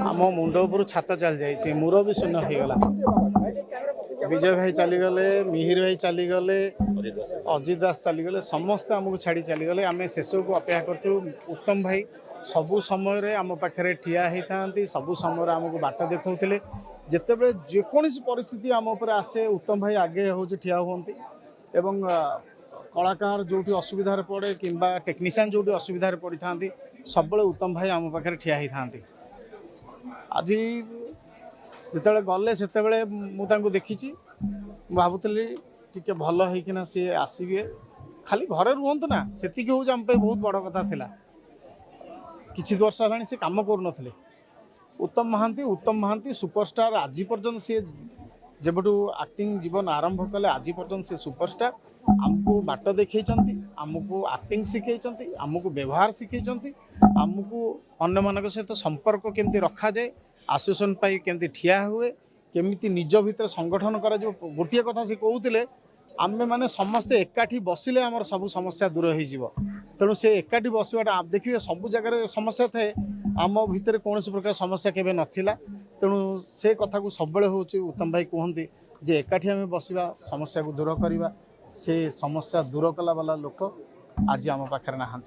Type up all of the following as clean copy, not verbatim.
आम मुंड उपर छात चल जाइए मुरबी शून्य हो गला विजय भाई चलीगले मिहिर भाई चलीगले अजित दास चलीगले समस्ते आमको छाड़ी चलीगले आम शेष को अपेक्षा करूँ उत्तम भाई सबु समय आम पाखे ठिया होता सबु समय आमको बाट देखते जितेबले जेकोसी परिस्थिति आम उपर आसे उत्तम भाई आगे हूँ ठिया हुंती एवं कलाकार जो असुविधा पड़े कि टेक्नीशियन जो असुविधा पड़ी था सब उत्तम भाई आम पाखे ठिया होता आज जिते गले से मुझे देखी भावुली टी भल होना सी आसवे खाली घरे रुहतु ना से हूँ आम बहुत बड़ कथा था किछि वर्ष है सी कम कर उत्तम महांती सुपरस्टार आज पर्यंत सी जबठू एक्टिंग जीवन आरंभ कले आज पर्यंत सी सुपरस्टार आमको बाट देखई आमको एक्टिंग शिखई आमको व्यवहार शिखई आमको अन्य मान सहित संपर्क केमती रखा जाए आसोसन पाई केमती ठिया हुए केमती निज भितर संगठन करा गोटे कथा से कहते आमे माने समस्ते एकाठी बसिले आमर सब समस्या दूर हो तेणु से एकाठी बसवाटा आप देखिए सब जगह समस्या थाए आम भितर कौन प्रकार समस्या केबे नथिला तेणु से कथा को सब हूँ उत्तम भाई कहते जे एकाठी आम बसवा समस्या को दूर करवा से समस्या दूर कला वाला लोक आज आम पाखे ना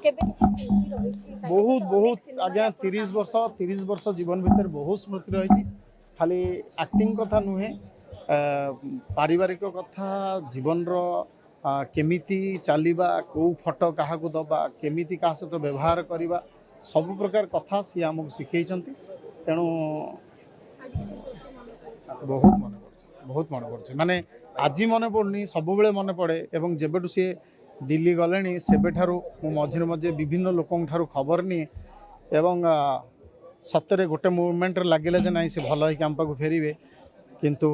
बहुत बहुत आज्ञा 30 वर्ष जीवन भीतर बहुत स्मृति रही खाली एक्टिंग कथा नुहे पारिवारिक कथा जीवन केमिति चलवा कौ फटो क्या दबा केमिति क्या सहित व्यवहार करवा सब प्रकार कथा सी आमको शिखई तेणु बहुत मन पड़े माने आज मन पड़नी सब मन पड़े एवं जेबेटू सी दिल्ली गले सेबेठारू मझे मझे विभिन्न लोकों ठारू खबर निए एवं सतरे गोटे मुवमेंट लगे जे ना से भल हो आम पाक फेरवे किंतु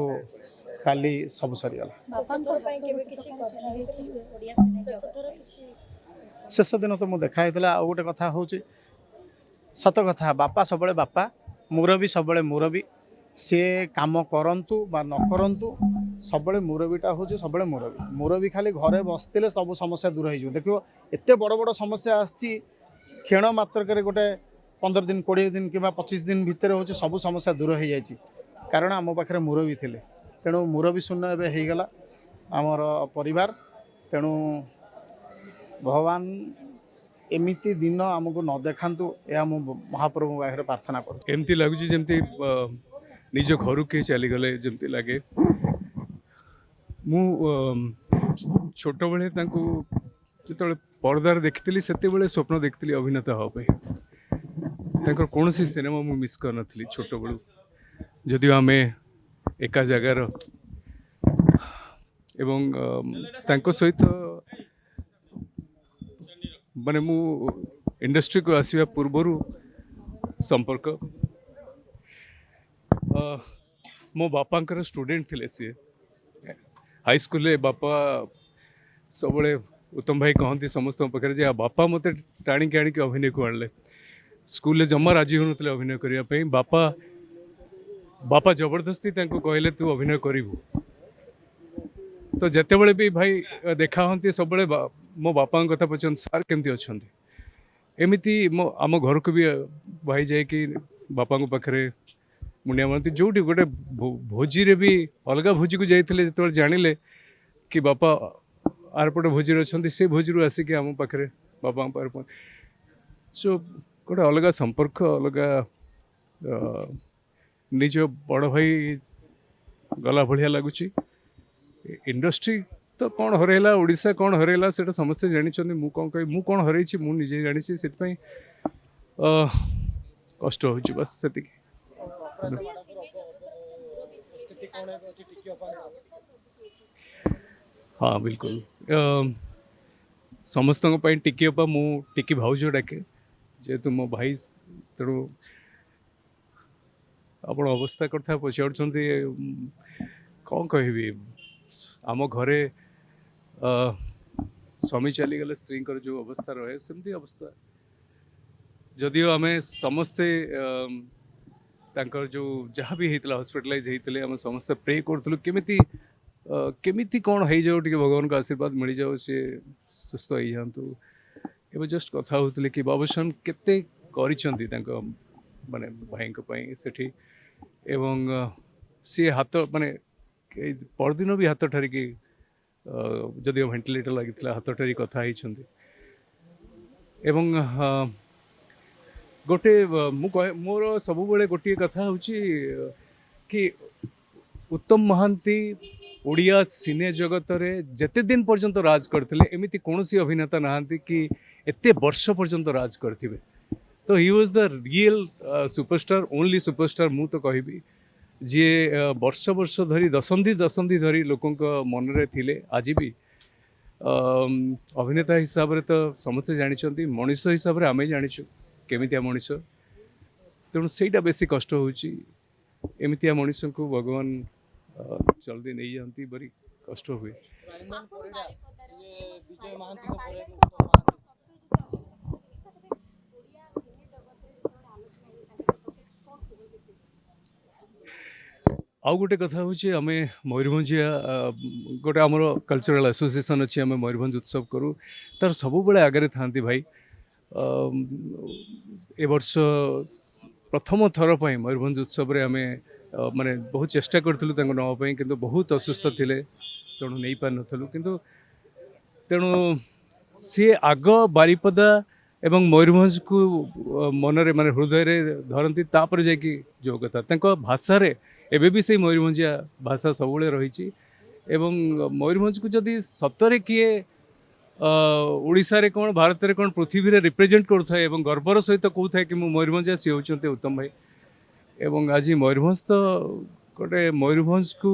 काली सब सरीगला शेष दिन तो मुझे देखा आ गोटे कथा हूँ सत कथा बापा सब बापा मुरबी सब मुरबी सी काम करूँ बा न करूँ सब मुरबीटा हूँ सब मुरबी खाली घरे बसते सब समस्या दूर हो देखो एत बड़ बड़ समस्या आसी क्षण मात्रक गोटे 15 दिन 20 दिन कि 25 दिन भितर हूँ सब समस्या दूर हो जाए कारण आम पाखे मुरबी थे तेणु मुरबी शून्य एवं होगला आमर परिवार तेणु भगवान एमिति दिन आमको न देखातु यह महाप्रभु पाखे प्रार्थना कर एमती लगुच जमती निज घर किए चलीगले जमती लगे मु छोट बड़े जो पर्दार देखी से स्वप्न देखी अभिनेता हाँ कौन सी सिनेमा मु मिस कर नी छोट बड़ू जदिव आम एका जगार एवं सहित माने मु इंडस्ट्री को आसवा पूर्वर संपर्क मो बापा स्टूडेंट थे सी हाई स्कूल बापा सब उत्तम भाई कहती समस्त पाखे बापा मत टाणिक आणिक अभिनय को आणले स्कूल जमा राजी हो अभिनय करने बापा बापा जबरदस्ती कहले तू अभिनय करू तो जितेबले भी भाई देखा हाँ सब मो बापा कथा पचार सार केमती अच्छा एमती आम घर को भी भाई जाकि बापा पाखे मुंडिया मारती जो गोटे भोजी रे भी अलग भोजी को जाते जो जानिले कि बापा आरपटे भोजी अच्छा से भोजी आसिक आम पाखे बापा पाखे सो गोटे अलग संपर्क अलग निज बड़ भाई गला भाया लगुच इंडस्ट्री तो कौन हरैला ओडिशा कौन हरैला से समस्ते जानी मु कौन कह मु कौन हरैछि मु निजे जानी से कष्ट हो बस से हाँ बिल्कुल समस्त टिकी अपा मु टिकी भाउज डाके जेहेतु मो भाई तेणु आप अवस्था कथा पचार कौन कह आम घरे स्वामी चलीगले स्त्री जो अवस्था रहे सेमती अवस्था जदिव आम समस्ते जो जहाँ भी होता हॉस्पिटलाइज होते आम समस्ते प्रे करूँ केमिति कौन हो जाओ टे भगवान का आशीर्वाद मिल जाओ सी सुस्थ हो जातु एवं जस्ट कथा होते कि बाबूसन केते माने भाई सेठी एवं सी हाथ माने परदिन भी हाथ ठारिकी जदि भेन्टिलेटर लगी हाथ ठारी कथा एवं गोटे मोर सब गोटे कथा हूँ कि उत्तम महांती ओडिया सिने जगत रे जेते दिन पर्यंत राज करथिले एमिति कोनोसी अभिनेता नहांती कि एते वर्ष पर्यंत राज करथिबे तो he was the real superstar only superstar मु तो कहबी जे वर्ष वर्ष धरी दशंधि धरी लोकंक मन रे थिले आज भी अभिनेता हिसाब रे तो समस्त जानिछंती मनुष्य हिसाब रे आमे जानिछु केमितिया मनुष्य तेणु सेटा बेसी कष्ट होउची एमितिया मनुष्य को भगवान जल्दी नहीं जानती बड़ी कष्ट हुए विजय महांती को परे उत्तम महांती आउ गोटे कथा हूँ आम मयूरभंजिया गोटे आमर कल्चरल एसोसिएशन अच्छी आम मयूरभंज उत्सव करूँ तार सब बड़े आगे था भाई ए वर्ष प्रथम थर पर मयूरभंज उत्सव रे आम माने बहुत चेष्टा करूँ नापी किंतु बहुत असुस्थ थे तेणु नहीं पार नथलु किंतु तेणु सी आग बारिपदा एवं मयूरभंज को मनरे माने हृदय रे धरती तापर जाकि जो कथा भाषा रे एबे भी से मयूरभंजिया भाषा सब रही एवं मयूरभंज को जदि सतरे किए ओडिशा रे कौन भारत रे कौन पृथ्वी रे रिप्रेजेंट करुଥାଏ एवं गर्वर सहित कहूଥାଏ कि मयूरभंजिया सी होचंते उत्तम भाई एवं आज मयूरभंज तो गोटे मयूरभंज को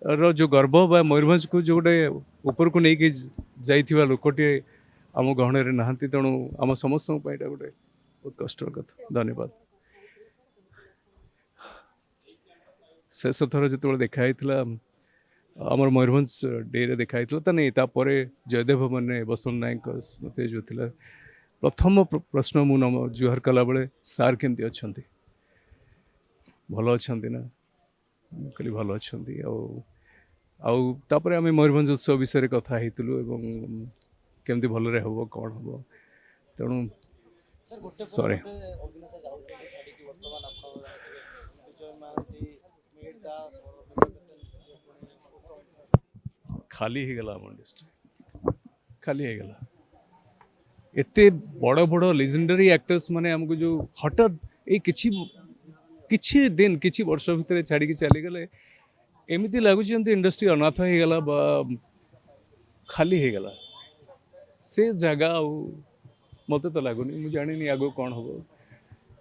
रो जो गर्व बा मयूरभंज को जो गोटे ऊपर को नहीं जाइथिबा लोकटे आम गहन रे नहांती तेणु आम समस्त गोटे बहुत कष्टर कथा धन्यवाद शेष थर जो देखाई आमर मयूरभंज डे रे देखाई तो नहीं तापर जयदेव भवन में बसंत नायक स्मृति जो थिला प्रथम प्रश्न मु जुहार कला बेले सार केमती अच्छा भल अच्छा ना कहली भल अच्छा आउे आम मयूरभंज उत्सव विषय कथा हेतु एवं केमती भल हम कौन हम तेणु सॉरी अभिनेता जाउते छाडी वर्तमान आपण विजय महांती मेड दास खाली ही गला इंडस्ट्री खाली ही गला एते बड़ बड़ लेजेंडरी एक्टर्स माने हमको जो हठात ए किछि दिन किछि वर्ष भितर छाड़ी के चली गले एमिति लागुच इंडस्ट्री अनाथ हो गला खाली हो गला से जगह मत तो लगुनि मुझे जानी आगो कौन हम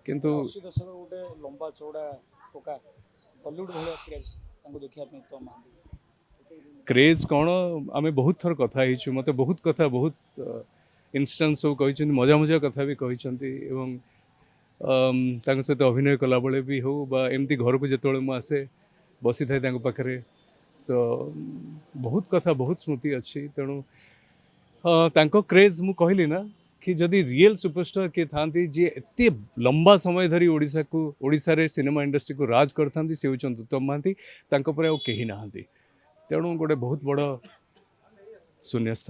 किंतु 80 दशक गोटे लंबा चौड़ा टोका बॉलीवुड भलिया क्रेज देखिया उत्तम महांती क्रेज कौन आम बहुत थर कथा मत बहुत कथा बहुत इन्स्टान्स सब कही मजा मजा कथा भी कही एवं सहित अभिनय कला बेले भी हो बा एमती घर को जिते मुझे बसी था पाखे तो बहुत कथा बहुत स्मृति अच्छी तेणु क्रेज मु कहली ना कि जदि रियल सुपरस्टार किए था जी एत लंबा समय धरी ओडिशा रे सिनेमा इंडस्ट्री को राज करता सी होचंती उत्तम महांती कहीं ना तेणु गोटे बहुत बड़ शून्य